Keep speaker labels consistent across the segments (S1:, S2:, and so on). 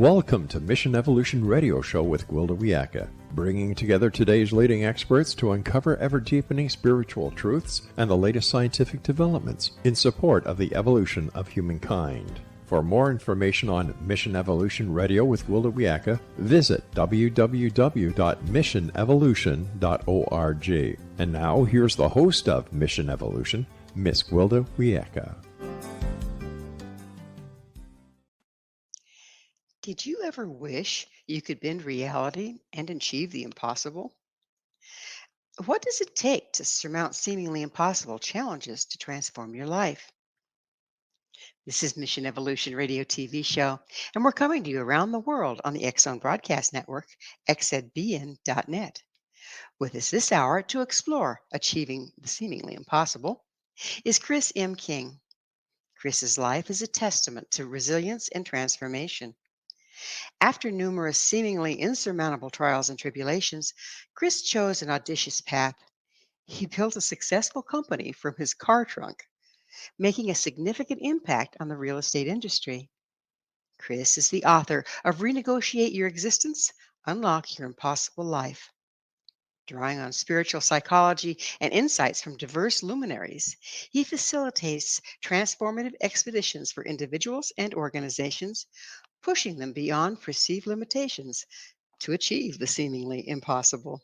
S1: Welcome to Mission Evolution Radio Show with Gwilda Wiyaka, bringing together today's leading experts to uncover ever-deepening spiritual truths and the latest scientific developments in support of the evolution of humankind. For more information on Mission Evolution Radio with Gwilda Wiyaka, visit www.missionevolution.org. And now, here's the host of Mission Evolution, Miss Gwilda Wiyaka.
S2: Did you ever wish you could bend reality and achieve the impossible? What does it take to surmount seemingly impossible challenges to transform your life? This is Mission Evolution Radio TV show, and we're coming to you around the world on the X-Zone Broadcast Network, xzbn.net. With us this hour to explore achieving the seemingly impossible is Chris M. King. Chris's life is a testament to resilience and transformation. After numerous seemingly insurmountable trials and tribulations, Chris chose an audacious path. He built a successful company from his car trunk, making a significant impact on the real estate industry. Chris is the author of Renegotiate Your Existence, Unlock Your Impossible Life. Drawing on spiritual psychology and insights from diverse luminaries, he facilitates transformative expeditions for individuals and organizations, pushing them beyond perceived limitations to achieve the seemingly impossible.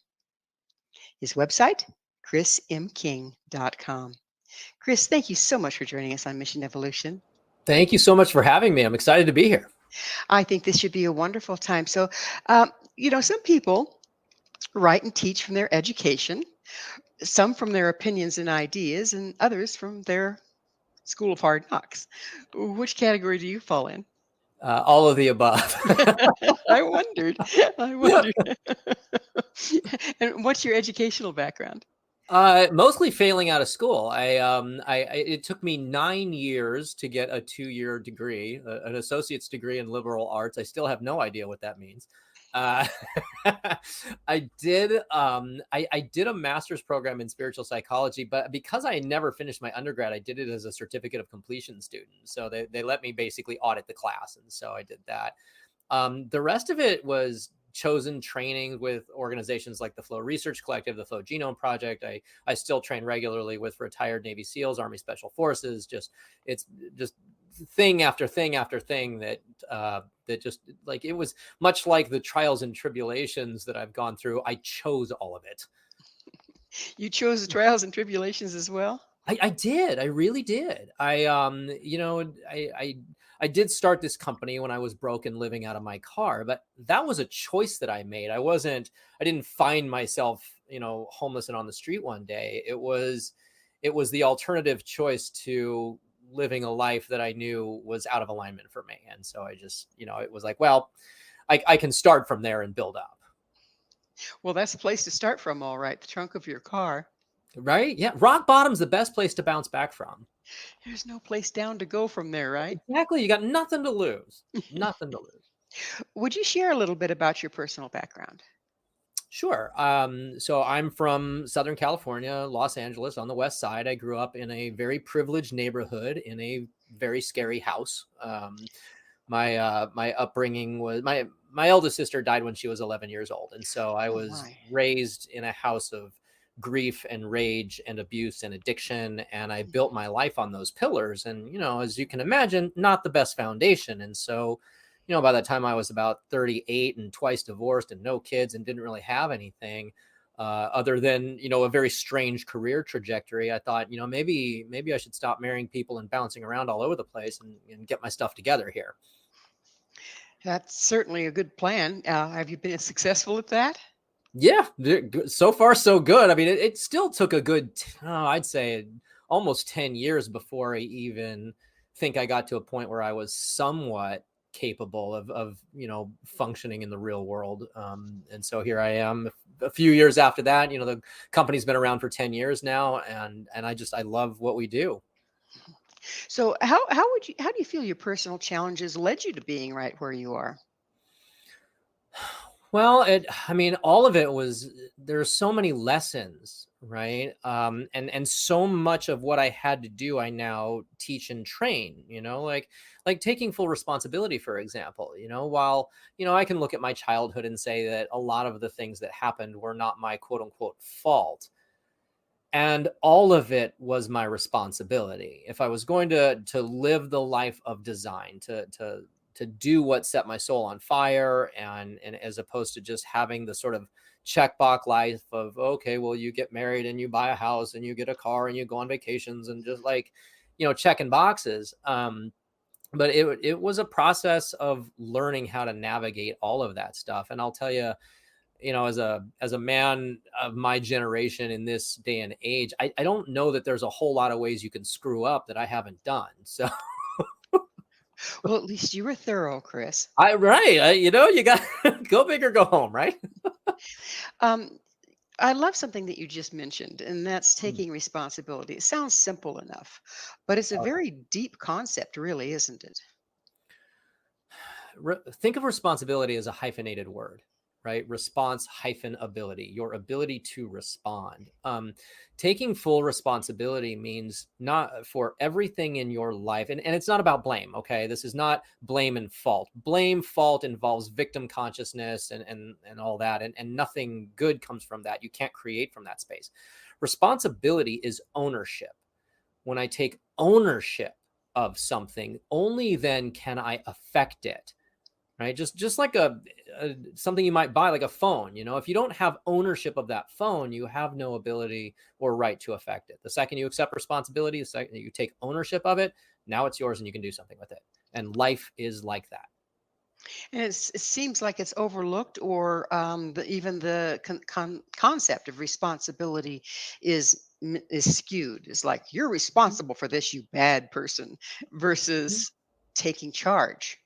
S2: His website, chrismking.com. Chris, thank you so much for joining us on Mission Evolution.
S3: Thank you so much for having me. I'm excited to be here.
S2: I think this should be a wonderful time. So, some people write and teach from their education, some from their opinions and ideas, and others from their school of hard knocks. Which category do you fall in?
S3: All of the above.
S2: I wondered. And what's your educational background?
S3: Mostly failing out of school. It took me 9 years to get a 2-year degree, an associate's degree in liberal arts. I still have no idea what that means. I did a master's program in spiritual psychology, but because I never finished my undergrad, I did it as a certificate of completion student. So they let me basically audit the class. And so I did that. The rest of it was chosen training with organizations like the Flow Research Collective, the Flow Genome Project. I still train regularly with retired Navy SEALs, Army Special Forces. It's just thing after thing after thing that just like, it was much like the trials and tribulations that I've gone through. I chose all of it.
S2: You chose the trials and tribulations as well?
S3: I did. I really did. I did start this company when I was broke and living out of my car, but that was a choice that I made. I didn't find myself, homeless and on the street one day. It was the alternative choice to living a life that I knew was out of alignment for me. And so I just, it was like, well, I can start from there and build up.
S2: Well, that's the place to start from, all right. The trunk of your car.
S3: Right? Yeah. Rock bottom's the best place to bounce back from.
S2: There's no place down to go from there, right?
S3: Exactly. You got nothing to lose. Nothing to lose.
S2: Would you share a little bit about your personal background?
S3: Sure. So I'm from Southern California, Los Angeles, on the west side. I grew up in a very privileged neighborhood in a very scary house. My upbringing was my eldest sister died when she was 11 years old, and so I was raised in a house of grief and rage and abuse and addiction, and I built my life on those pillars. And as you can imagine, not the best foundation. And so by the time I was about 38 and twice divorced and no kids and didn't really have anything other than, a very strange career trajectory, I thought, maybe I should stop marrying people and bouncing around all over the place and get my stuff together here.
S2: That's certainly a good plan. Have you been successful at that?
S3: Yeah, so far so good. I mean, it still took a good, I'd say almost 10 years before I even think I got to a point where I was somewhat capable of functioning in the real world. And so here I am a few years after that. The company's been around for 10 years now, and I love what we do.
S2: So how do you feel your personal challenges led you to being right where you are?
S3: Well, all of it was, there's so many lessons right? And so much of what I had to do, I now teach and train, like taking full responsibility, for example, while, I can look at my childhood and say that a lot of the things that happened were not my quote unquote fault. And all of it was my responsibility. If I was going to live the life of design, to do what set my soul on fire, and as opposed to just having the sort of checkbox life of, okay, well, you get married and you buy a house and you get a car and you go on vacations and just like, checking boxes. But it was a process of learning how to navigate all of that stuff. And I'll tell you, as a man of my generation in this day and age, I don't know that there's a whole lot of ways you can screw up that I haven't done. So
S2: Well, at least you were thorough, Chris.
S3: you got go big or go home, right?
S2: Um, I love something that you just mentioned, and that's
S3: Mm.
S2: taking responsibility. It sounds simple enough, but it's a
S3: Okay.
S2: very deep concept, really, isn't it?
S3: Think of responsibility as a hyphenated word, right? Response hyphen ability, your ability to respond. Taking full responsibility means not for everything in your life. And it's not about blame. Okay. This is not blame and fault. Blame, fault involves victim consciousness and all that. And nothing good comes from that. You can't create from that space. Responsibility is ownership. When I take ownership of something, only then can I affect it, right? Just like a something you might buy, like a phone. If you don't have ownership of that phone, you have no ability or right to affect it. The second you accept responsibility, the second you take ownership of it, now it's yours and you can do something with it. And life is like that.
S2: And it seems like it's overlooked, or even the concept of responsibility is skewed. It's like you're responsible for this, you bad person,
S3: Mhm.
S2: versus taking charge.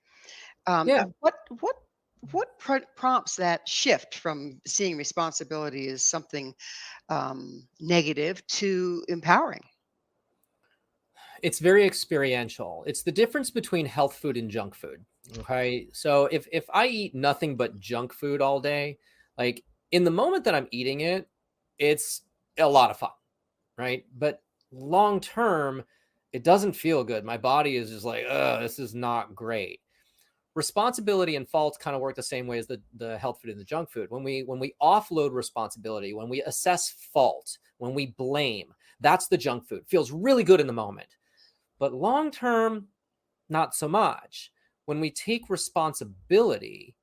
S3: Yeah.
S2: What prompts that shift from seeing responsibility as something negative to empowering?
S3: It's very experiential. It's the difference between health food and junk food. Okay. So if I eat nothing but junk food all day, like in the moment that I'm eating it, it's a lot of fun, right? But long term, it doesn't feel good. My body is just like, this is not great. Responsibility and fault kind of work the same way as the health food and the junk food. When we offload responsibility, when we assess fault, when we blame, that's the junk food. Feels really good in the moment. But long term, not so much. When we take responsibility,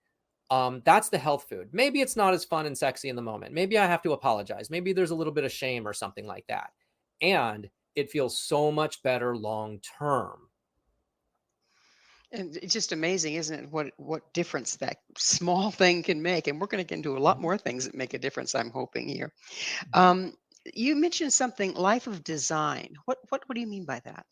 S3: that's the health food. Maybe it's not as fun and sexy in the moment. Maybe I have to apologize. Maybe there's a little bit of shame or something like that. And it feels so much better long term.
S2: And it's just amazing, isn't it? What difference that small thing can make. And we're going to get into a lot
S3: Mhm.
S2: more things that make a difference, I'm hoping here. Um, you mentioned something, life of design. What do you mean by that?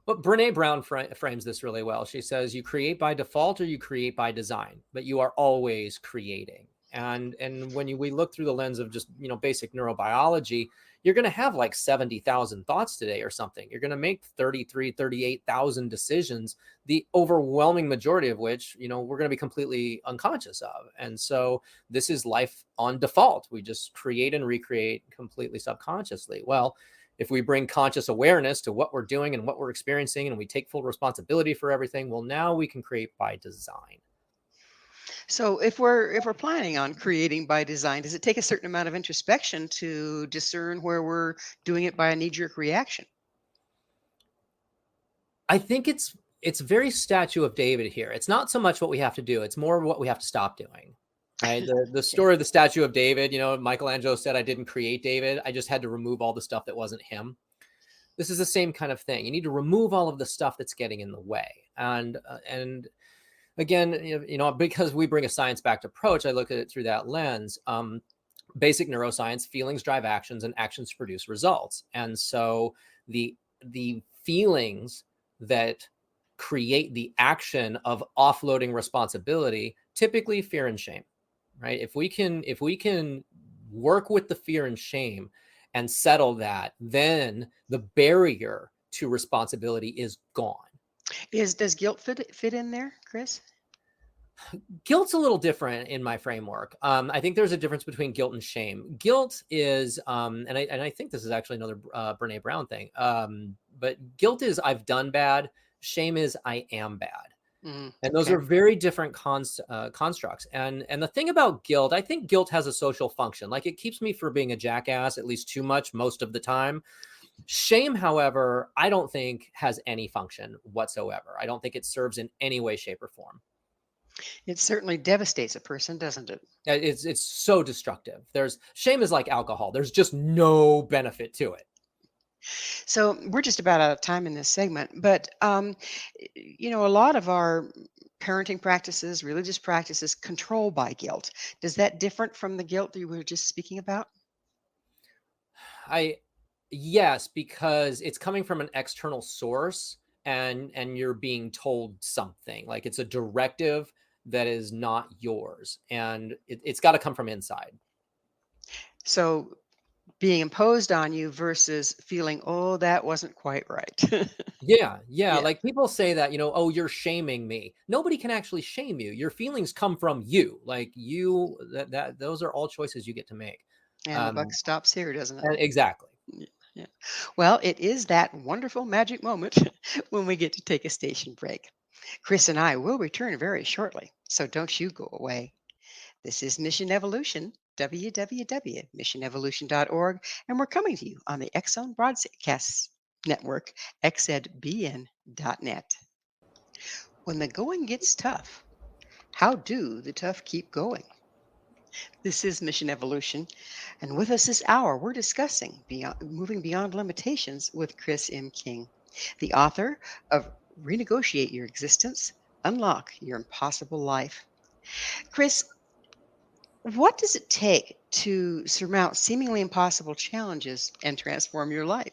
S3: But Brene Brown frames this really well. She says, you create by default or you create by design, but you are always creating. And when we look through the lens of just, basic neurobiology, you're going to have like 70,000 thoughts today or something. You're going to make 38,000 decisions, the overwhelming majority of which, we're going to be completely unconscious of. And so this is life on default. We just create and recreate completely subconsciously. Well, if we bring conscious awareness to what we're doing and what we're experiencing, and we take full responsibility for everything, well, now we can create by design.
S2: So if we're planning on creating by design, does it take a certain amount of introspection to discern where we're doing it by a knee-jerk reaction?
S3: I think it's very Statue of David here. It's not so much what we have to do; it's more what we have to stop doing. Right. The
S2: Okay.
S3: story of the Statue of David. Michelangelo said, "I didn't create David. I just had to remove all the stuff that wasn't him." This is the same kind of thing. You need to remove all of the stuff that's getting in the way, and again, because we bring a science-backed approach, I look at it through that lens. Basic neuroscience, feelings drive actions and actions produce results. And so the feelings that create the action of offloading responsibility, typically fear and shame, right? If we can work with the fear and shame and settle that, then the barrier to responsibility is gone.
S2: Does guilt fit in there, Chris?
S3: Guilt's a little different in my framework. I think there's a difference between guilt and shame. Guilt is, and I think this is actually another Brene Brown thing. But guilt is I've done bad. Shame is I am bad. And those
S2: Okay.
S3: are very different constructs. And the thing about guilt, I think guilt has a social function. Like it keeps me from being a jackass, at least too much most of the time. Shame, however, I don't think has any function whatsoever. I don't think it serves in any way, shape, or form.
S2: It certainly devastates a person, doesn't it?
S3: It's so destructive. Shame is like alcohol. There's just no benefit to it.
S2: So we're just about out of time in this segment, but a lot of our parenting practices, religious practices, control by guilt. Does that different from the guilt that you were just speaking about?
S3: Yes, because it's coming from an external source and you're being told something. Like it's a directive that is not yours, and it's got to come from inside.
S2: So being imposed on you versus feeling, oh, that wasn't quite right.
S3: Yeah.
S2: Yeah.
S3: Like people say that, oh, you're shaming me. Nobody can actually shame you. Your feelings come from you. Like that those are all choices you get to make.
S2: And the buck stops here, doesn't it?
S3: Exactly.
S2: Yeah. Well, it is that wonderful magic moment when we get to take a station break. Chris and I will return very shortly, so don't you go away. This is Mission Evolution, www.missionevolution.org, and we're coming to you on the Exxon Broadcast Network, xzbn.net. When the going gets tough, how do the tough keep going? This is Mission Evolution, and with us this hour, we're discussing moving beyond limitations with Chris M. King, the author of Renegotiate Your Existence, Unlock Your Impossible Life. Chris, what does it take to surmount seemingly impossible challenges and transform your life?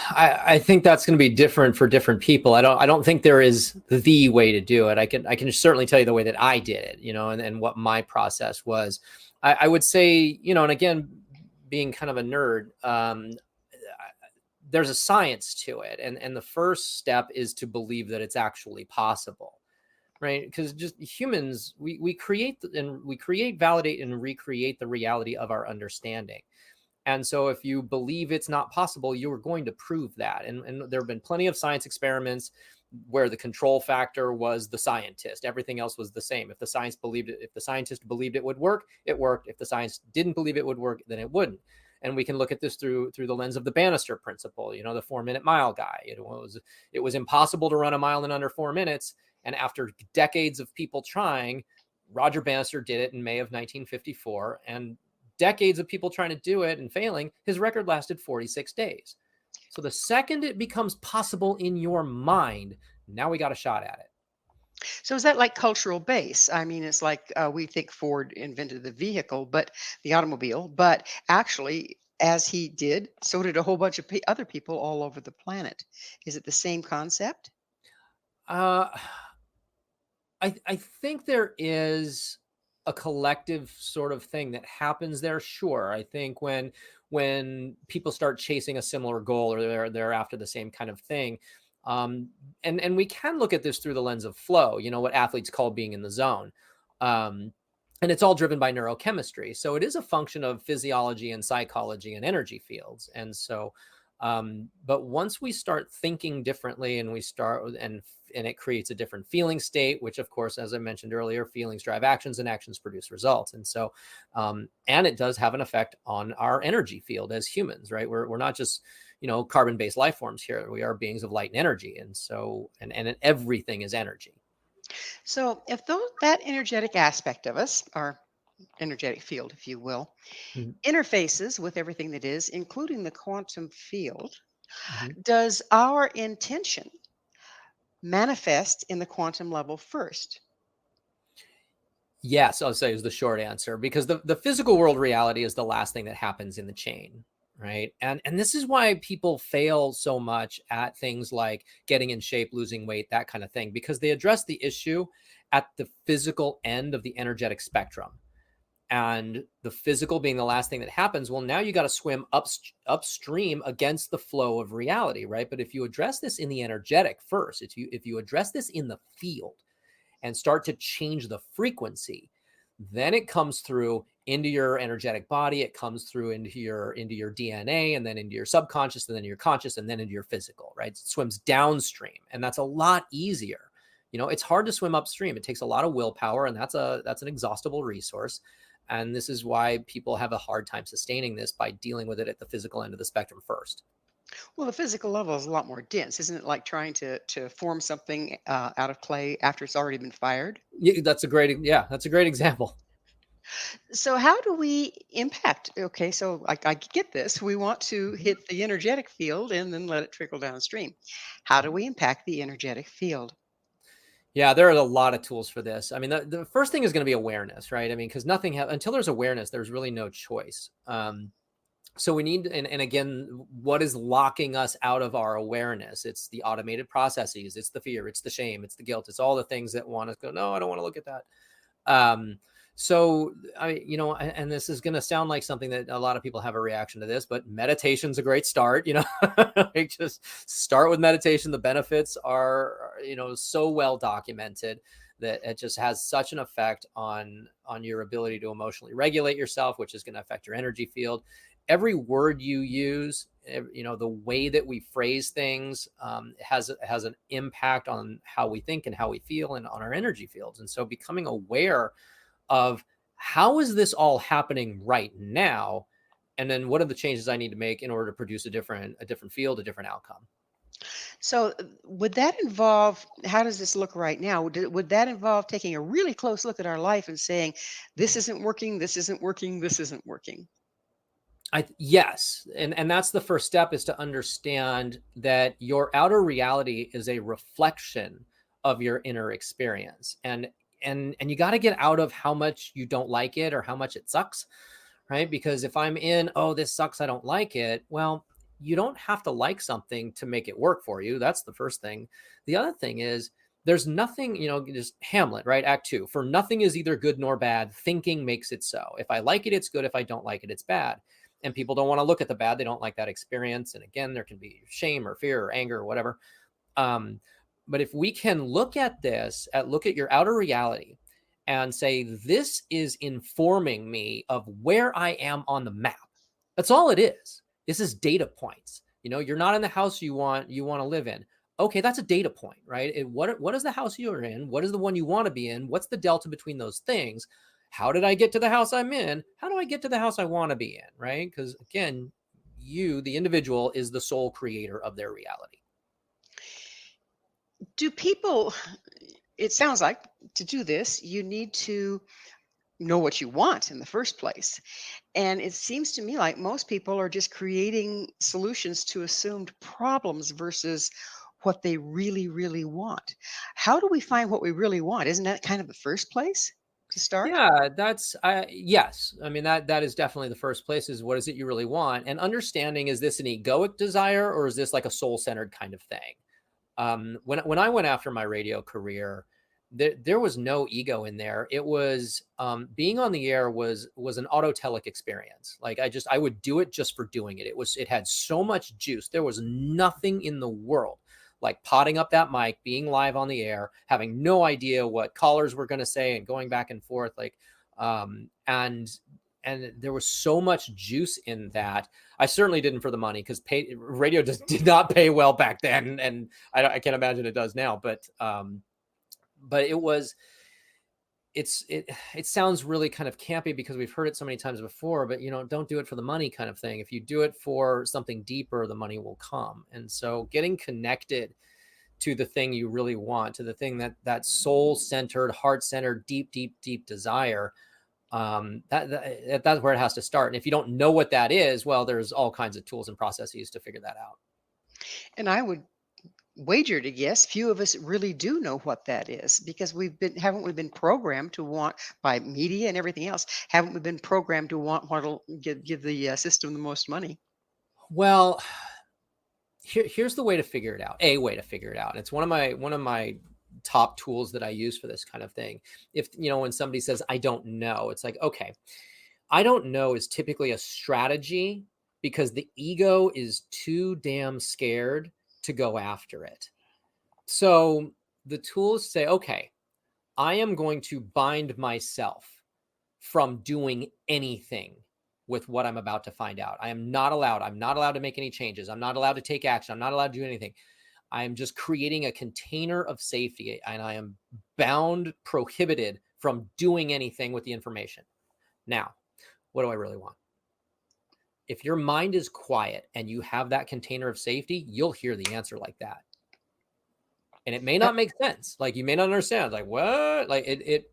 S3: I think that's going to be different for different people. I don't think there is the way to do it. I can certainly tell you the way that I did it, and what my process was. I would say, and again, being kind of a nerd, there's a science to it. And the first step is to believe that it's actually possible. Right. Because just humans, we create validate and recreate the reality of our understanding. And so if you believe it's not possible, you're going to prove that. And there have been plenty of science experiments where the control factor was the scientist. Everything else was the same. If the scientist believed it would work, it worked. If the science didn't believe it would work, then it wouldn't. And we can look at this through the lens of the Bannister principle, the 4-minute mile guy. It was impossible to run a mile in under 4 minutes. And after decades of people trying, Roger Bannister did it in May of 1954. And decades of people trying to do it and failing, his record lasted 46 days. So the second it becomes possible in your mind, now we got a shot at it.
S2: So is that like cultural base? I mean, it's like we think Ford invented the vehicle, but the automobile, but actually, as he did, so did a whole bunch of other people all over the planet. Is it the same concept?
S3: Uh, I think there is a collective sort of thing that happens there. Sure. I think when people start chasing a similar goal or they're after the same kind of thing. And we can look at this through the lens of flow, what athletes call being in the zone. And it's all driven by neurochemistry. So it is a function of physiology and psychology and energy fields. And so, but once we start thinking differently and and it creates a different feeling state, which of course, as I mentioned earlier, feelings drive actions and actions produce results. And so, and it does have an effect on our energy field as humans, right? We're not just, carbon-based life forms here. We are beings of light and energy. And so, and everything is energy.
S2: So if that energetic aspect of us, our energetic field, if you will,
S3: Mhm.
S2: interfaces with everything that is, including the quantum field,
S3: Mhm.
S2: does our intention manifest in the quantum level first?
S3: Yes, I'll say is the short answer, because the physical world reality is the last thing that happens in the chain, right? And this is why people fail so much at things like getting in shape, losing weight, that kind of thing, because they address the issue at the physical end of the energetic spectrum. And the physical being the last thing that happens, well, now you got to swim upstream against the flow of reality, right? But if you address this in the energetic first, if you address this in the field, and start to change the frequency, then it comes through into your energetic body. It comes through into your DNA, and then into your subconscious, and then into your conscious, and then into your physical, right? It swims downstream, and that's a lot easier. It's hard to swim upstream. It takes a lot of willpower, and that's an exhaustible resource. And this is why people have a hard time sustaining this by dealing with it at the physical end of the spectrum first.
S2: Well, the physical level is a lot more dense, isn't it? Like trying to form something out of clay after it's already been fired.
S3: Yeah, that's a great example.
S2: So, how do we impact? Okay, so I get this. We want to hit the energetic field and then let it trickle downstream. How do we impact the energetic field?
S3: Yeah, there are a lot of tools for this. I mean, the first thing is going to be awareness, right? I mean, because until there's awareness, there's really no choice. So we need, and again, what is locking us out of our awareness? It's the automated processes. It's the fear. It's the shame. It's the guilt. It's all the things that want us to go, no, I don't want to look at that. So and this is going to sound like something that a lot of people have a reaction to this, but meditation's a great start. Like just start with meditation. The benefits are, so well documented that it just has such an effect on your ability to emotionally regulate yourself, which is going to affect your energy field. Every word you use, the way that we phrase things has an impact on how we think and how we feel and on our energy fields. And so becoming aware of how is this all happening right now, and then what are the changes I need to make in order to produce a different field, a different outcome.
S2: So, would that involve? How does this look right now? Would that involve taking a really close look at our life and saying, "This isn't working. This isn't working. This isn't working."
S3: Yes. And that's the first step, is to understand that your outer reality is a reflection of your inner experience. And you got to get out of how much you don't like it or how much it sucks, right? Because if I'm in, oh, this sucks, I don't like it. Well, you don't have to like something to make it work for you. That's the first thing. The other thing is, there's nothing, just Hamlet, right? Act 2. For nothing is either good nor bad. Thinking makes it so. If I like it, it's good. If I don't like it, it's bad. And people don't want to look at the bad. They don't like that experience. And again, there can be shame or fear or anger or whatever. But if we can look at your outer reality and say, this is informing me of where I am on the map. That's all it is. This is data points. You're not in the house you want to live in. Okay, that's a data point, right? What is the house you're in? What is the one you want to be in? What's the delta between those things? How did I get to the house I'm in? How do I get to the house I want to be in, right? Because again, you, the individual, is the sole creator of their reality.
S2: Do people? It sounds like to do this, you need to know what you want in the first place. And it seems to me like most people are just creating solutions to assumed problems versus what they really, really want. How do we find what we really want? Isn't that kind of the first place to start?
S3: Yeah, that's yes. I mean, that is definitely the first place, is what is it you really want? And understanding, is this an egoic desire or is this like a soul-centered kind of thing? When I went after my radio career, there was no ego in there. It was being on the air was an autotelic experience. Like I would do it just for doing it. It had so much juice. There was nothing in the world like potting up that mic, being live on the air, having no idea what callers were going to say and going back and forth. And there was so much juice in that. I certainly didn't for the money, because radio just did not pay well back then. And I can't imagine it does now, but it sounds really kind of campy because we've heard it so many times before, but don't do it for the money kind of thing. If you do it for something deeper, the money will come. And so getting connected to the thing you really want, to the thing that soul-centered, heart-centered, deep, deep, deep desire, that's where it has to start. And if you don't know what that is, well, there's all kinds of tools and processes to figure that out.
S2: And I would wager to guess few of us really do know what that is, because haven't we been programmed to want, by media and everything else, haven't we been programmed to want what'll give the system the most money?
S3: Well, here's the way to figure it out. A way to figure it out. And it's one of my top tools that I use for this kind of thing. If when somebody says I don't know, it's like, okay, I don't know is typically a strategy because the ego is too damn scared to go after it. So the tools say, okay, I am going to bind myself from doing anything with what I'm about to find out. I'm not allowed to make any changes. I'm not allowed to take action. I'm not allowed to do anything. I am just creating a container of safety, and I am bound, prohibited from doing anything with the information. Now, what do I really want? If your mind is quiet and you have that container of safety, you'll hear the answer like that. And it may not make sense. Like, you may not understand, like, what? Like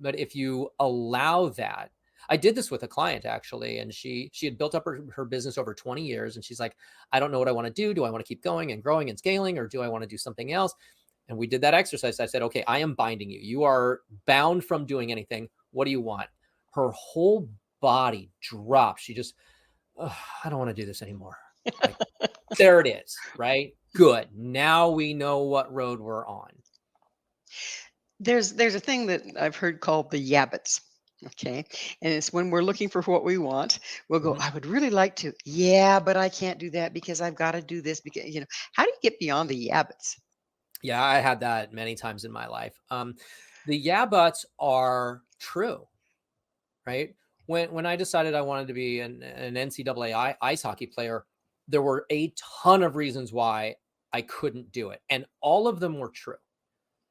S3: but if you allow that, I did this with a client actually, and she had built up her business over 20 years. And she's like, I don't know what I want to do. Do I want to keep going and growing and scaling, or do I want to do something else? And we did that exercise. I said, okay, I am binding you. You are bound from doing anything. What do you want? Her whole body dropped. She just, I don't want to do this anymore. Like, there it is, right? Good. Now we know what road we're on.
S2: There's a thing that I've heard called the yabbits. Okay. And it's when we're looking for what we want, we'll go, I would really like to. Yeah, but I can't do that because I've got to do this because, how do you get beyond the yabbits?
S3: Yeah, I had that many times in my life. The yeah buts are true, right? When I decided I wanted to be an NCAA ice hockey player, there were a ton of reasons why I couldn't do it. And all of them were true,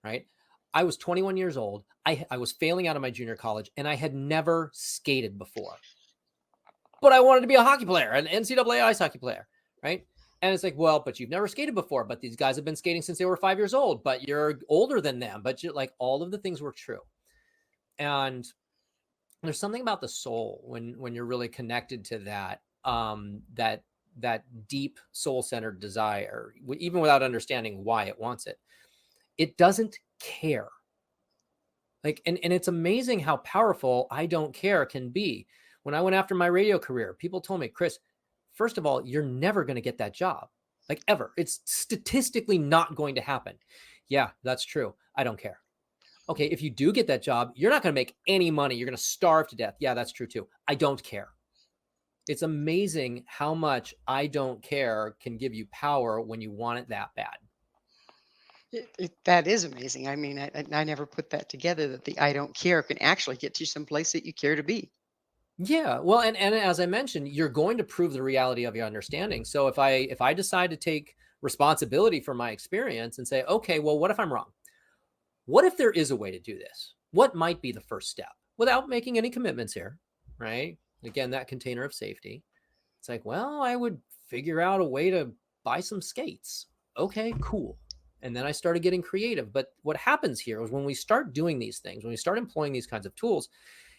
S3: right? I was 21 years old. I was failing out of my junior college, and I had never skated before. But I wanted to be a hockey player, an NCAA ice hockey player, right? And it's like, well, but you've never skated before, but these guys have been skating since they were 5 years old, but you're older than them. But you're like, all of the things were true. And there's something about the soul when you're really connected to that, that deep soul-centered desire, even without understanding why it wants it. It doesn't care. Like, and it's amazing how powerful I don't care can be. When I went after my radio career, people told me, Chris, first of all, you're never going to get that job, like, ever. It's statistically not going to happen. Yeah, that's true. I don't care. Okay, if you do get that job, you're not going to make any money. You're going to starve to death. Yeah, that's true too. I don't care. It's amazing how much I don't care can give you power when you want it that bad.
S2: That is amazing. I mean, I never put that together, that the I don't care can actually get you someplace that you care to be.
S3: Yeah, well, and as I mentioned, you're going to prove the reality of your understanding. So if I decide to take responsibility for my experience and say, okay, well, what if I'm wrong? What if there is a way to do this? What might be the first step without making any commitments here, right? Again, that container of safety. It's like, well, I would figure out a way to buy some skates. Okay, cool. And then I started getting creative. But what happens here is when we start doing these things, when we start employing these kinds of tools,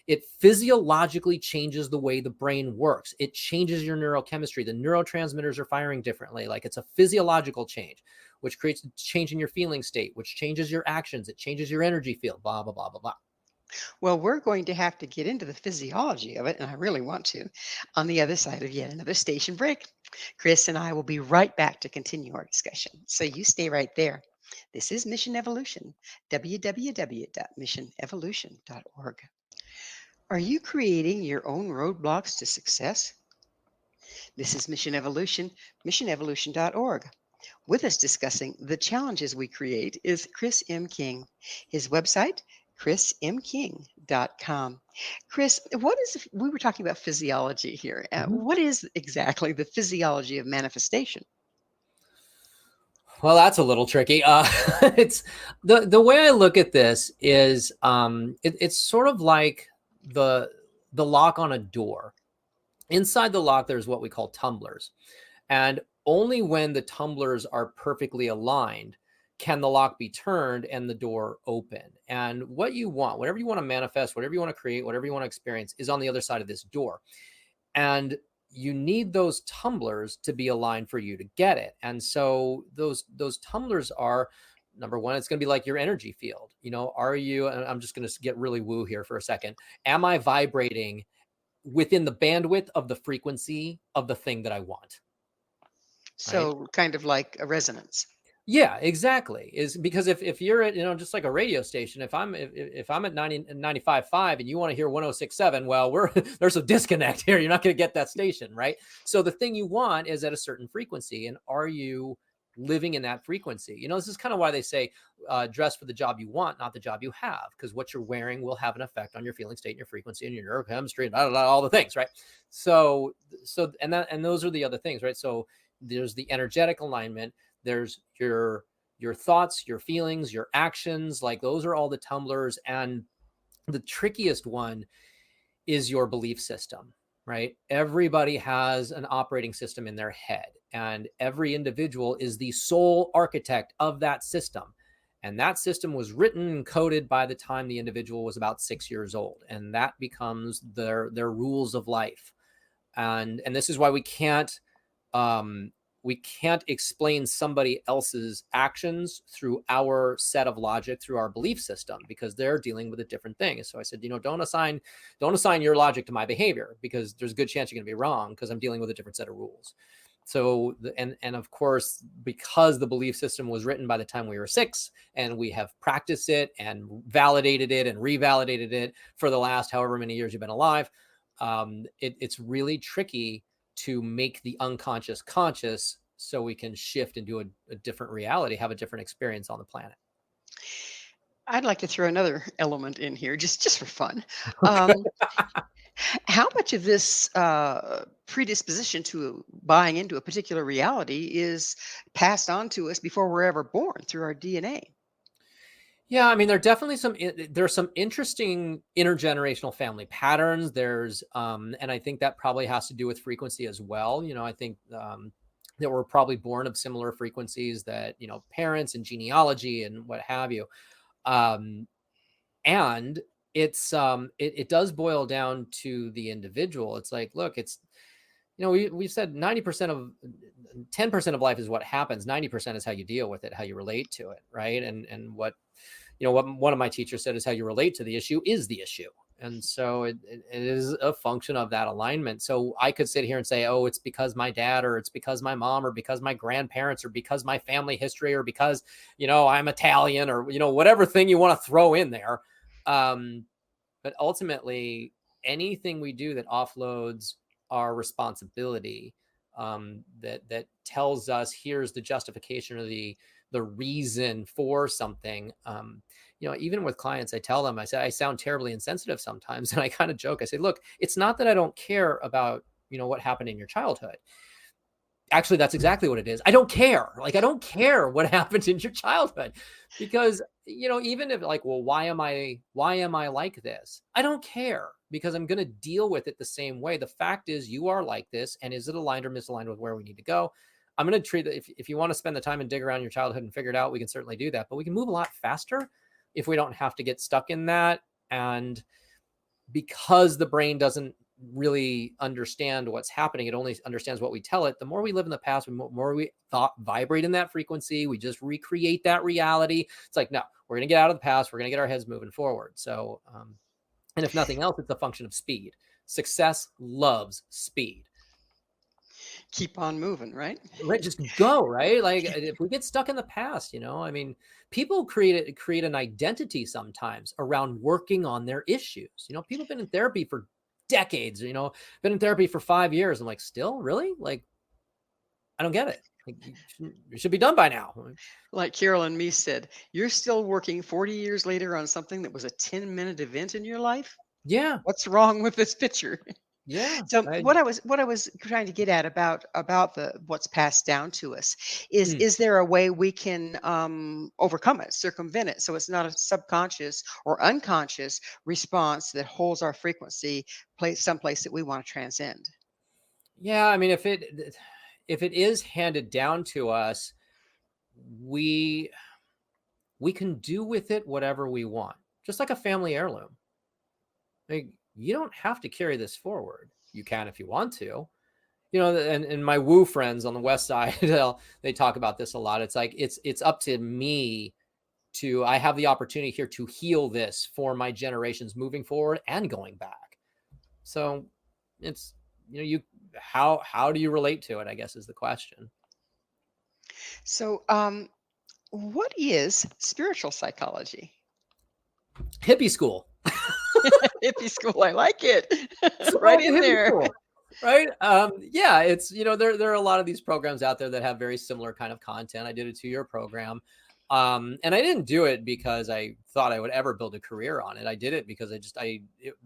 S3: it physiologically changes the way the brain works. It changes your neurochemistry. The neurotransmitters are firing differently. Like, it's a physiological change, which creates a change in your feeling state, which changes your actions. It changes your energy field, blah, blah, blah, blah, blah.
S2: Well, we're going to have to get into the physiology of it, and I really want to, on the other side of yet another station break. Chris and I will be right back to continue our discussion. So you stay right there. This is Mission Evolution, www.missionevolution.org. Are you creating your own roadblocks to success? This is Mission Evolution, missionevolution.org. With us discussing the challenges we create is Chris M. King. His website, chrismking.com. Chris, we were talking about physiology here. What is exactly the physiology of manifestation?
S3: Well, that's a little tricky. It's the way I look at this is it's sort of like the lock on a door. Inside the lock, there's what we call tumblers. And only when the tumblers are perfectly aligned can the lock be turned and the door open. And what you want, whatever you want to manifest, whatever you want to create, whatever you want to experience, is on the other side of this door. And you need those tumblers to be aligned for you to get it. And so those tumblers are, number one, it's going to be like your energy field. Are you, and I'm just going to get really woo here for a second. Am I vibrating within the bandwidth of the frequency of the thing that I want?
S2: So right? Kind of like a resonance.
S3: Yeah, exactly. Is because if you're at, just like a radio station, if I'm at 95.5 and you want to hear 106.7, well, there's a disconnect here. You're not going to get that station, right? So the thing you want is at a certain frequency. And are you living in that frequency. You know, this is kind of why they say dress for the job you want, not the job you have, because what you're wearing will have an effect on your feeling state and your frequency and your neurochemistry and blah, blah, blah, all the things, right? So and those are the other things, right? So there's the energetic alignment, there's your thoughts, your feelings, your actions, like those are all the tumblers. And the trickiest one is your belief system, right? Everybody has an operating system in their head, and every individual is the sole architect of that system. And that system was written and coded by the time the individual was about 6 years old. And that becomes their rules of life. And this is why we can't explain somebody else's actions through our set of logic, through our belief system, because they're dealing with a different thing. So I said, don't assign your logic to my behavior, because there's a good chance you're going to be wrong, because I'm dealing with a different set of rules. So, and of course, because the belief system was written by the time we were 6, and we have practiced it and validated it and revalidated it for the last however many years you've been alive, it's really tricky to make the unconscious conscious, so we can shift into a different reality, have a different experience on the planet.
S2: I'd like to throw another element in here, just for fun.
S3: Okay.
S2: How much of this predisposition to buying into a particular reality is passed on to us before we're ever born through our DNA?
S3: Yeah, I mean, there's some interesting intergenerational family patterns. There's, and I think that probably has to do with frequency as well. I think that we're probably born of similar frequencies, that, parents and genealogy and what have you. And it does boil down to the individual. It's like, look, it's, we've said 10% of life is what happens. 90% is how you deal with it, how you relate to it. Right. And what one of my teachers said is how you relate to the issue is the issue. And so it is a function of that alignment. So I could sit here and say, oh, it's because my dad, or it's because my mom, or because my grandparents, or because my family history, or because, I'm Italian, or, whatever thing you want to throw in there. But ultimately, anything we do that offloads our responsibility, that tells us here's the justification or the reason for something. Even with clients, I tell them, I say, I sound terribly insensitive sometimes. And I kind of joke. I say, look, it's not that I don't care about, what happened in your childhood. Actually, that's exactly what it is. I don't care. Like, I don't care what happened in your childhood, because, even if like, well, why am I like this? I don't care, because I'm going to deal with it the same way. The fact is, you are like this. And is it aligned or misaligned with where we need to go? I'm going to treat it. If you want to spend the time and dig around your childhood and figure it out, we can certainly do that, but we can move a lot faster if we don't have to get stuck in that. And because the brain doesn't really understand what's happening, it only understands what we tell it. The more we live in the past, the more we vibrate in that frequency, we just recreate that reality. It's like, no, we're going to get out of the past. We're going to get our heads moving forward. So, and if nothing else, it's a function of speed. Success loves speed.
S2: Keep on moving, right?
S3: Right, just go, right? Like, if we get stuck in the past, I mean, people create an identity sometimes around working on their issues. People have been in therapy for decades, been in therapy for 5 years. I'm like, still, really? Like, I don't get it. Like, you should be done by now.
S2: Like Carolyn Meese said, you're still working 40 years later on something that was a 10-minute event in your life?
S3: Yeah.
S2: What's wrong with this picture?
S3: Yeah.
S2: So what I was trying to get at about the what's passed down to us is there a way we can overcome it, circumvent it, so it's not a subconscious or unconscious response that holds our frequency someplace that we want to transcend?
S3: Yeah, I mean, if it is handed down to us, we can do with it whatever we want, just like a family heirloom. Like, you don't have to carry this forward. You can if you want to. And my woo friends on the West Side, they talk about this a lot. It's like, it's up to me I have the opportunity here to heal this for my generations moving forward and going back. So it's, how do you relate to it, I guess, is the question.
S2: So what is spiritual psychology?
S3: Hippie school.
S2: Hippie school, I like it. Right in there.
S3: School. Right. Yeah, it's, there are a lot of these programs out there that have very similar kind of content. I did a 2-year program. And I didn't do it because I thought I would ever build a career on it. I did it because it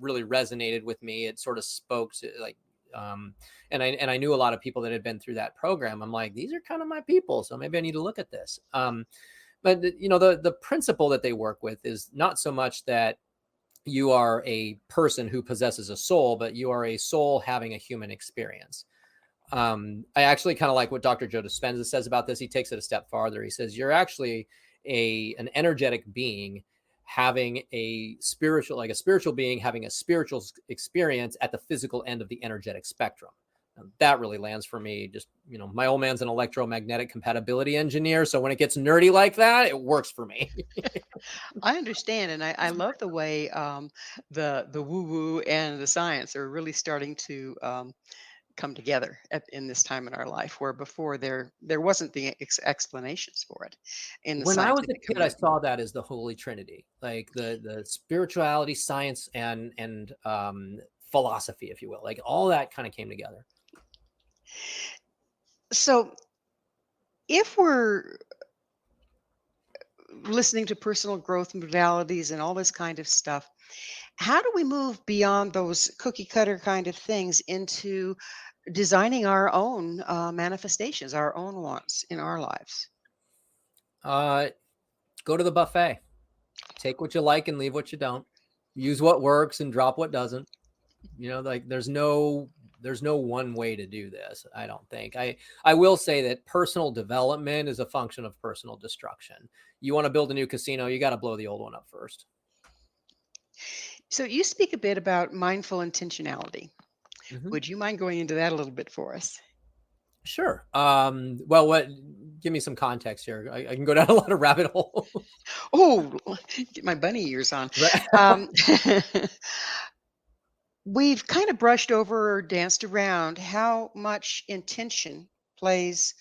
S3: really resonated with me. It sort of spoke to like, and I knew a lot of people that had been through that program. I'm like, these are kind of my people. So maybe I need to look at this. But the principle that they work with is not so much that you are a person who possesses a soul, but you are a soul having a human experience. I actually kind of like what Dr. Joe Dispenza says about this. He takes it a step farther. He says, you're actually an energetic being having a spiritual being having a spiritual experience at the physical end of the energetic spectrum. That really lands for me. Just, my old man's an electromagnetic compatibility engineer. So when it gets nerdy like that, it works for me.
S2: I understand, and I love the way the woo woo and the science are really starting to come together in this time in our life, where before there wasn't the explanations for it in the
S3: When I was a
S2: scientific
S3: kid, I
S2: community.
S3: saw that as the Holy Trinity, like the spirituality, science, and philosophy, if you will. Like all that kind of came together.
S2: So, if we're listening to personal growth modalities and all this kind of stuff, how do we move beyond those cookie cutter kind of things into designing our own manifestations, our own wants in our lives?
S3: Uh, Go to the buffet. Take what you like and leave what you don't. Use what works and drop what doesn't. Like there's no one way to do this. I don't think. I will say that personal development is a function of personal destruction. You want to build a new casino, you got to blow the old one up first.
S2: So, you speak a bit about mindful intentionality.
S3: Mm-hmm.
S2: Would you mind going into that a little bit for us?
S3: Sure. Well, give me some context here. I can go down a lot of rabbit holes.
S2: Oh, get my bunny ears on.
S3: Right.
S2: Um, we've kind of brushed over or danced around how much intention plays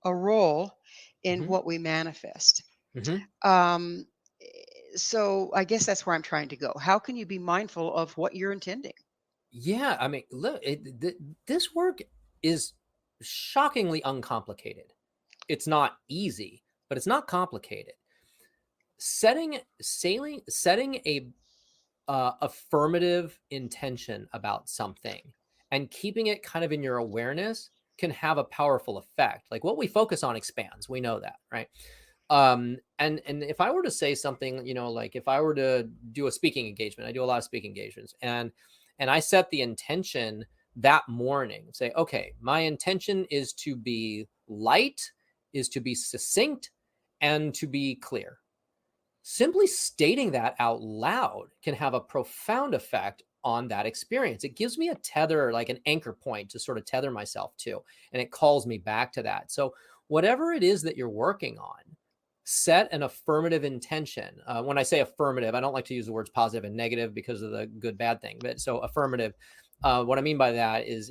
S2: a role in
S3: Hmm.
S2: what we manifest.
S3: Hmm.
S2: Um, so I guess that's where I'm trying to go. How can you be mindful of what you're intending?
S3: Yeah, I mean, look, this work is shockingly uncomplicated. It's not easy, but it's not complicated. Setting a affirmative intention about something and keeping it kind of in your awareness can have a powerful effect. Like what we focus on expands. We know that, right? And if I were to say something, like if I were to do a speaking engagement, I do a lot of speaking engagements, and I set the intention that morning, say, okay, my intention is to be light, is to be succinct, and to be clear. Simply stating that out loud can have a profound effect on that experience. It gives me a tether, like an anchor point to sort of tether myself to, and it calls me back to that. So, whatever it is that you're working on, set an affirmative intention. When I say affirmative, I don't like to use the words positive and negative because of the good bad thing. But so affirmative, what I mean by that is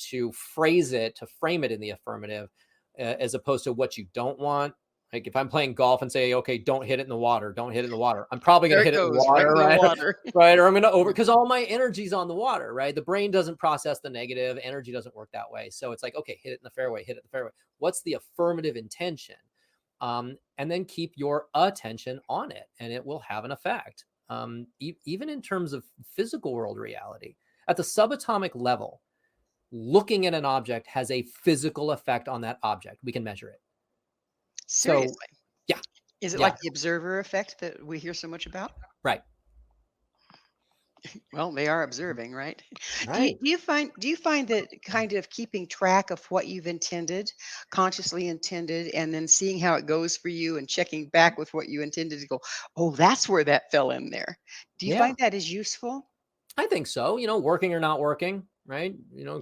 S3: to phrase it, to frame it in the affirmative, as opposed to what you don't want. Like if I'm playing golf and say, okay, don't hit it in the water, don't hit it in the water. I'm probably going
S2: There
S3: to
S2: it
S3: hit it in the
S2: goes, right
S3: water,
S2: in the
S3: right?
S2: water.
S3: Right. Or I'm going to because all my energy's on the water, right? The brain doesn't process the negative. Energy doesn't work that way. So it's like, okay, hit it in the fairway, hit it in the fairway. What's the affirmative intention? And then keep your attention on it, and it will have an effect. Even in terms of physical world reality, at the subatomic level, looking at an object has a physical effect on that object. We can measure it. So,
S2: Seriously.
S3: yeah,
S2: Is it
S3: yeah,
S2: like the observer effect that we hear so much about?
S3: right,
S2: Well, they are observing, right?
S3: right.
S2: Do you find that kind of keeping track of what you've intended, consciously intended, and then seeing how it goes for you and checking back with what you intended to go, oh, that's where that fell in there. Do you
S3: Yeah,
S2: find that is useful?
S3: I think so. Working or not working, right?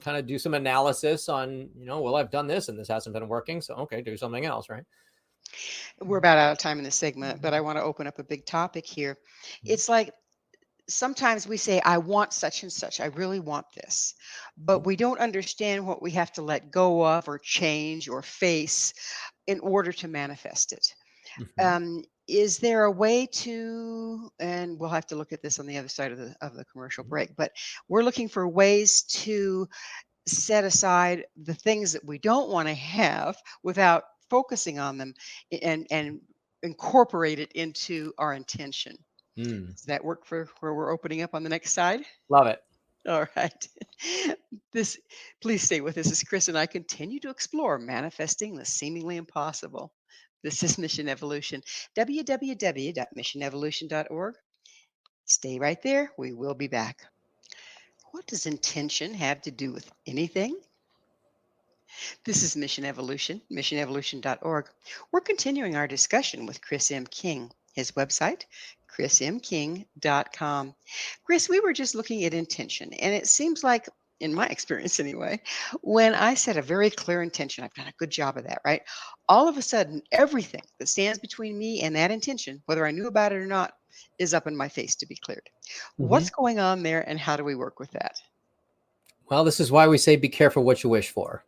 S3: Kind of do some analysis on, well, I've done this and this hasn't been working. So, okay, do something else, right?
S2: We're about out of time in this segment, but I want to open up a big topic here.
S3: Mhm.
S2: It's like sometimes we say, I want such and such. I really want this. But we don't understand what we have to let go of or change or face in order to manifest it.
S3: Mhm.
S2: Um, is there a way to, and we'll have to look at this on the other side of the commercial break, but we're looking for ways to set aside the things that we don't want to have without focusing on them, and incorporate it into our intention. Does that work for where we're opening up on the next side?
S3: Love it.
S2: All right. This, please stay with us as Chris and I continue to explore manifesting the seemingly impossible. This is Mission Evolution. www.missionevolution.org. Stay right there. We will be back. What does intention have to do with anything? This is Mission Evolution, missionevolution.org. We're continuing our discussion with Chris M. King. His website, chrismking.com. Chris, we were just looking at intention, and it seems like, in my experience anyway, when I set a very clear intention, I've done a good job of that, right? All of a sudden, everything that stands between me and that intention, whether I knew about it or not, is up in my face to be cleared. What's going on there, and how do we work with that?
S3: Well, this is why we say be careful what you wish for.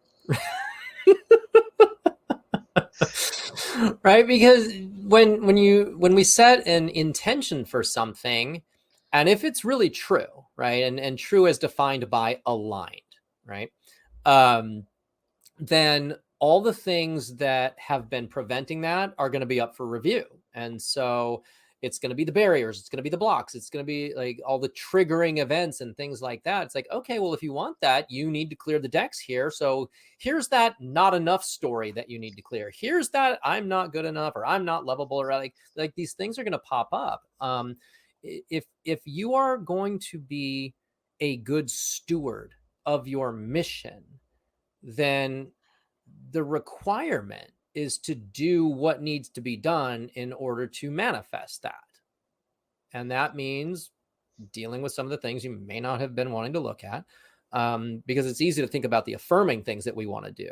S3: Right? Because when we set an intention for something, and if it's really true, right? And true as defined by aligned, right? Then all the things that have been preventing that are going to be up for review. And so it's going to be the barriers, it's going to be the blocks, it's going to be like all the triggering events and things like that. It's like, okay, well, if you want that, you need to clear the decks here. So here's that not enough story that you need to clear. Here's that I'm not good enough, or I'm not lovable, or like these things are going to pop up. If you are going to be a good steward of your mission, then the requirement is to do what needs to be done in order to manifest that. And that means dealing with some of the things you may not have been wanting to look at, because it's easy to think about the affirming things that we want to do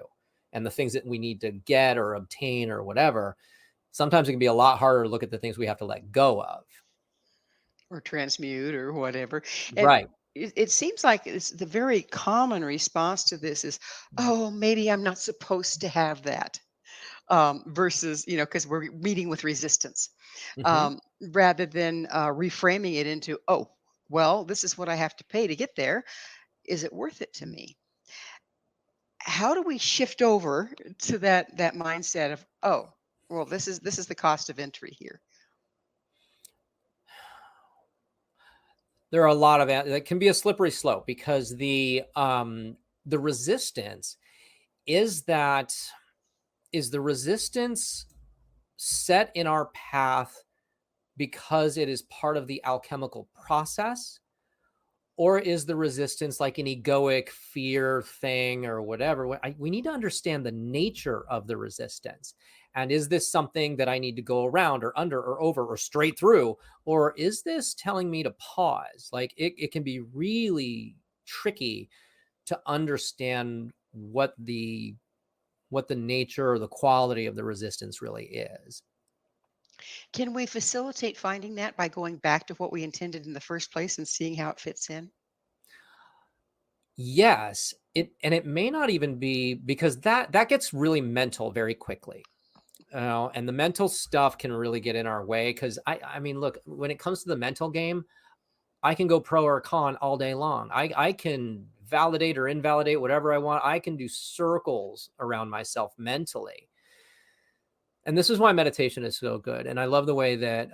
S3: and the things that we need to get or obtain or whatever. Sometimes it can be a lot harder to look at the things we have to let go of.
S2: Or transmute or whatever. And
S3: Right.
S2: it seems like it's the very common response to this is, oh, maybe I'm not supposed to have that. Versus, because we're meeting with resistance, rather than reframing it into, oh, well, this is what I have to pay to get there. Is it worth it to me? How do we shift over to that mindset of, oh, well, this is the cost of entry here?
S3: There are a lot of that can be a slippery slope, because the resistance is the resistance set in our path because it is part of the alchemical process, or is the resistance like an egoic fear thing or whatever? We need to understand the nature of the resistance. And is this something that I need to go around or under or over or straight through? Or is this telling me to pause? Like it can be really tricky to understand what the nature or the quality of the resistance really is.
S2: Can we facilitate finding that by going back to what we intended in the first place and seeing how it fits in?
S3: Yes, it may not even be, because that gets really mental very quickly. And the mental stuff can really get in our way, because I mean, look, when it comes to the mental game, I can go pro or con all day long. I can validate or invalidate whatever I want. I can do circles around myself mentally. And this is why meditation is so good. And I love the way that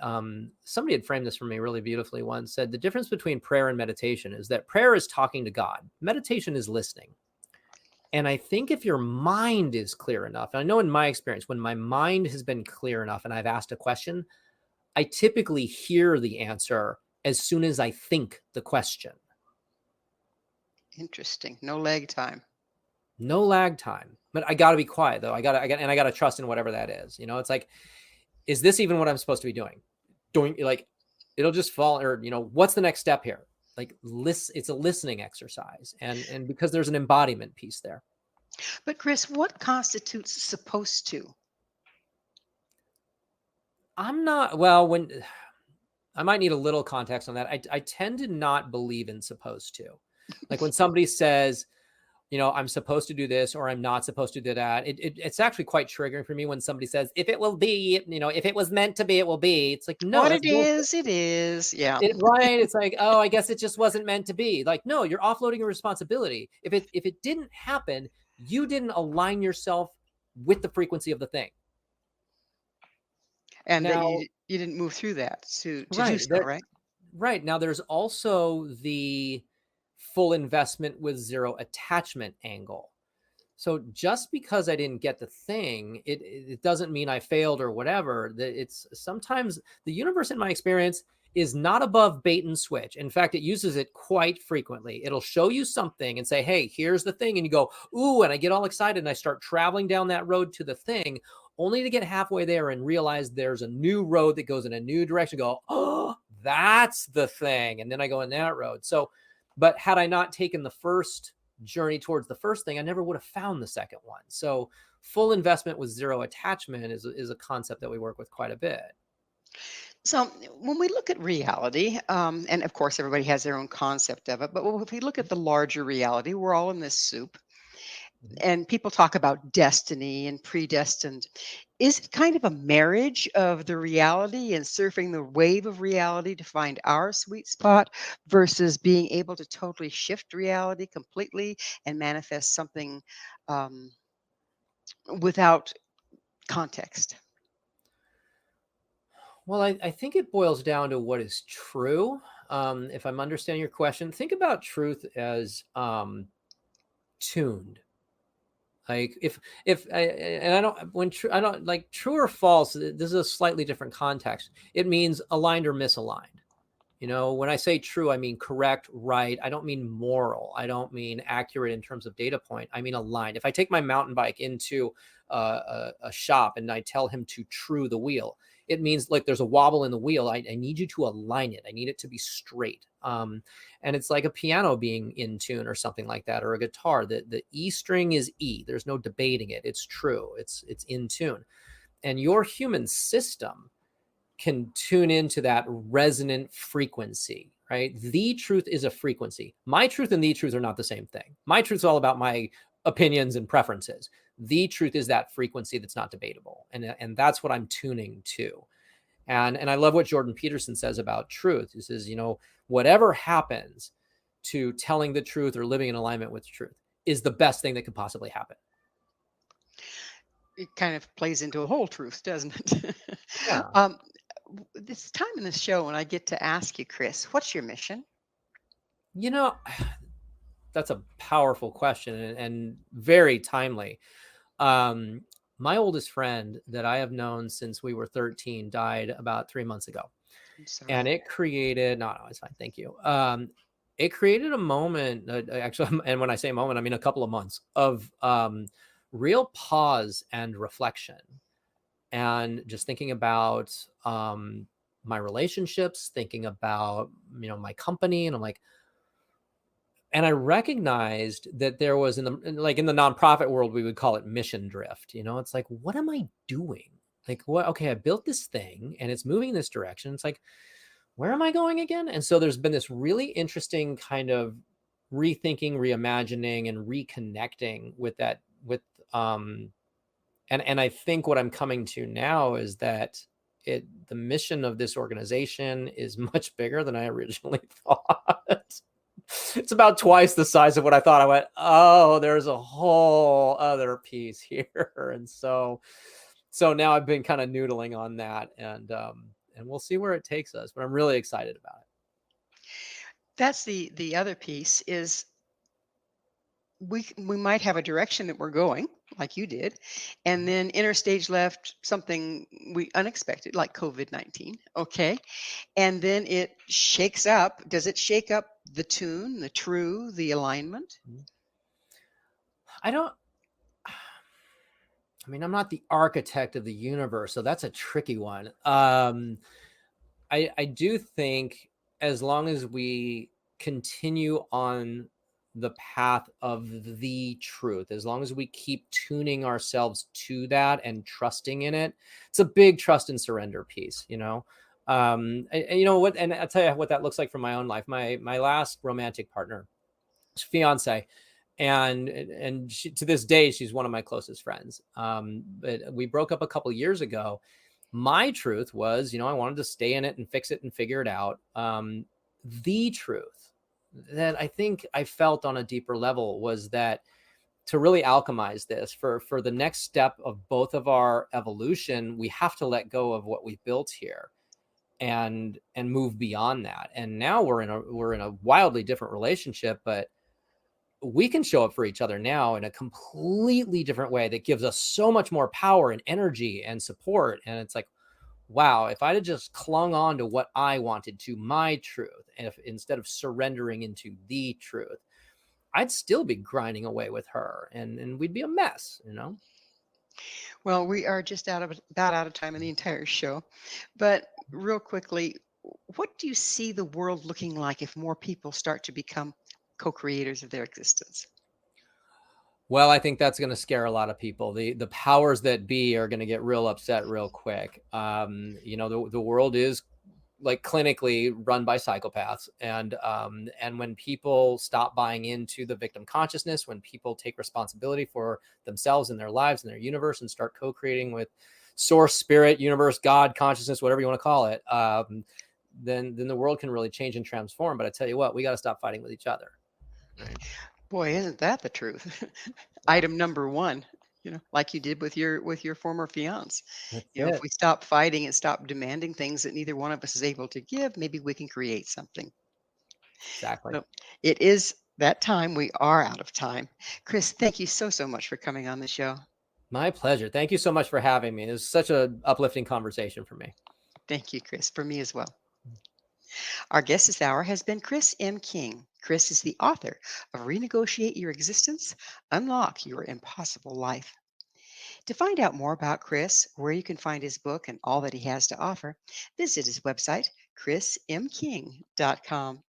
S3: somebody had framed this for me really beautifully once, said the difference between prayer and meditation is that prayer is talking to God. Meditation is listening. And I think if your mind is clear enough, and I know in my experience, when my mind has been clear enough and I've asked a question, I typically hear the answer as soon as I think the question.
S2: Interesting. No lag time.
S3: No lag time. But I got to be quiet though. I got to trust in whatever that is. It's like, is this even what I'm supposed to be doing? Like, it'll just fall, or, what's the next step here? Like, it's a listening exercise. And because there's an embodiment piece there.
S2: But Chris, what constitutes supposed to?
S3: When I might need a little context on that. I tend to not believe in supposed to. Like when somebody says, I'm supposed to do this or I'm not supposed to do that. It's actually quite triggering for me when somebody says, if it will be, if it was meant to be, it will be. It's like, no,
S2: What
S3: that's
S2: it
S3: bullshit.
S2: is, it is. Yeah.
S3: Right. It's like, oh, I guess it just wasn't meant to be. Like, no, you're offloading a responsibility. If it didn't happen, you didn't align yourself with the frequency of the thing.
S2: And that
S3: Now,
S2: you didn't move through that to do
S3: right.
S2: so, right?
S3: Right. Now, there's also the full investment with zero attachment angle. So just because I didn't get the thing, it doesn't mean I failed or whatever. That it's sometimes the universe, in my experience, is not above bait and switch. In fact, it uses it quite frequently. It'll show you something and say, hey, here's the thing. And you go, ooh, and I get all excited and I start traveling down that road to the thing, only to get halfway there and realize there's a new road that goes in a new direction. Go, oh, that's the thing. And then I go in that road. So, but had I not taken the first journey towards the first thing, I never would have found the second one. So full investment with zero attachment is a concept that we work with quite a bit.
S2: So when we look at reality, and of course everybody has their own concept of it, but if we look at the larger reality, we're all in this soup, and people talk about destiny and predestined. Is it kind of a marriage of the reality and surfing the wave of reality to find our sweet spot versus being able to totally shift reality completely and manifest something um, without context?
S3: Well, I think it boils down to what is true. If I'm understanding your question, think about truth as tuned. Like if I and I don't when true I don't like true or false. This is a slightly different context. It means aligned or misaligned. When I say true, I mean correct, right. I don't mean moral. I don't mean accurate in terms of data point. I mean aligned. If I take my mountain bike into a shop and I tell him to true the wheel, it means like there's a wobble in the wheel. I need you to align it. I need it to be straight. And it's like a piano being in tune or something like that, or a guitar. The E string is E. There's no debating it. It's true. It's in tune. And your human system can tune into that resonant frequency, right? The truth is a frequency. My truth and the truth are not the same thing. My truth is all about my opinions and preferences. The truth is that frequency that's not debatable. And that's what I'm tuning to. And I love what Jordan Peterson says about truth. He says, whatever happens to telling the truth or living in alignment with truth is the best thing that could possibly happen.
S2: It kind of plays into a whole truth, doesn't it?
S3: Yeah.
S2: This time in the show when I get to ask you, Chris, what's your mission?
S3: That's a powerful question and very timely. My oldest friend that I have known since we were 13 died about 3 months ago.
S2: I'm sorry.
S3: And it created, no, it's fine. Thank you. It created a moment, actually, and when I say moment, I mean a couple of months of real pause and reflection, and just thinking about my relationships, thinking about, my company. And I'm like, and I recognized that there was in the nonprofit world, we would call it mission drift. It's like, what am I doing? Like, what? Okay, I built this thing and it's moving in this direction. It's like, where am I going again? And so there's been this really interesting kind of rethinking, reimagining, and reconnecting with that. And I think what I'm coming to now is that the mission of this organization is much bigger than I originally thought. It's about twice the size of what I thought. I went, oh, there's a whole other piece here. And so now I've been kind of noodling on that, and we'll see where it takes us, but I'm really excited about it.
S2: That's the other piece is we might have a direction that we're going, like you did, and then interstage left something we unexpected, like COVID-19. Okay. And then it shakes up. Does it shake up the tune, the true, the alignment?
S3: I'm not the architect of the universe, so that's a tricky one. I do think as long as we continue on the path of the truth, as long as we keep tuning ourselves to that and trusting in it, it's a big trust and surrender piece, you know what, and I'll tell you what that looks like from my own life. My last romantic partner, fiance, And she, to this day, she's one of my closest friends. But we broke up a couple of years ago. My truth was, I wanted to stay in it and fix it and figure it out. The truth that I think I felt on a deeper level was that to really alchemize this for the next step of both of our evolution, we have to let go of what we built here and move beyond that. And now we're in a wildly different relationship, but we can show up for each other now in a completely different way that gives us so much more power and energy and support. And it's like, wow, if I'd have just clung on to what I wanted, to my truth, and if instead of surrendering into the truth, I'd still be grinding away with her, and we'd be a mess.
S2: Well, we are just about out of time in the entire show. But real quickly, what do you see the world looking like if more people start to become co-creators of their existence?
S3: Well, I think that's going to scare a lot of people. The powers that be are going to get real upset real quick. The world is like clinically run by psychopaths, and when people stop buying into the victim consciousness, when people take responsibility for themselves and their lives and their universe and start co-creating with source, spirit, universe, God, consciousness, whatever you want to call it, then the world can really change and transform. But I tell you what, we got to stop fighting with each other, right?
S2: Boy, isn't that the truth? Item number one, like you did with your former fiance.
S3: That's
S2: If
S3: it.
S2: we stop fighting and stop demanding things that neither one of us is able to give, maybe we can create something.
S3: Exactly.
S2: So it is that time. We are out of time. Chris, thank you so much for coming on the show.
S3: My pleasure. Thank you so much for having me. It was such a uplifting conversation for me.
S2: Thank you, Chris, for me as well. Our guest this hour has been Chris M. King. Chris is the author of Renegotiate Your Existence, Unlock Your Impossible Life. To find out more about Chris, where you can find his book and all that he has to offer, visit his website, chrismking.com.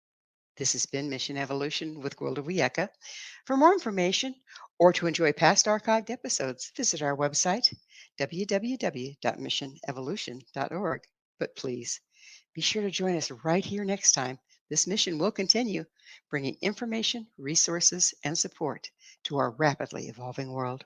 S2: This has been Mission Evolution with Gwilda Wiyaka. For more information or to enjoy past archived episodes, visit our website, www.missionevolution.org. But please, be sure to join us right here next time. This mission will continue, bringing information, resources, and support to our rapidly evolving world.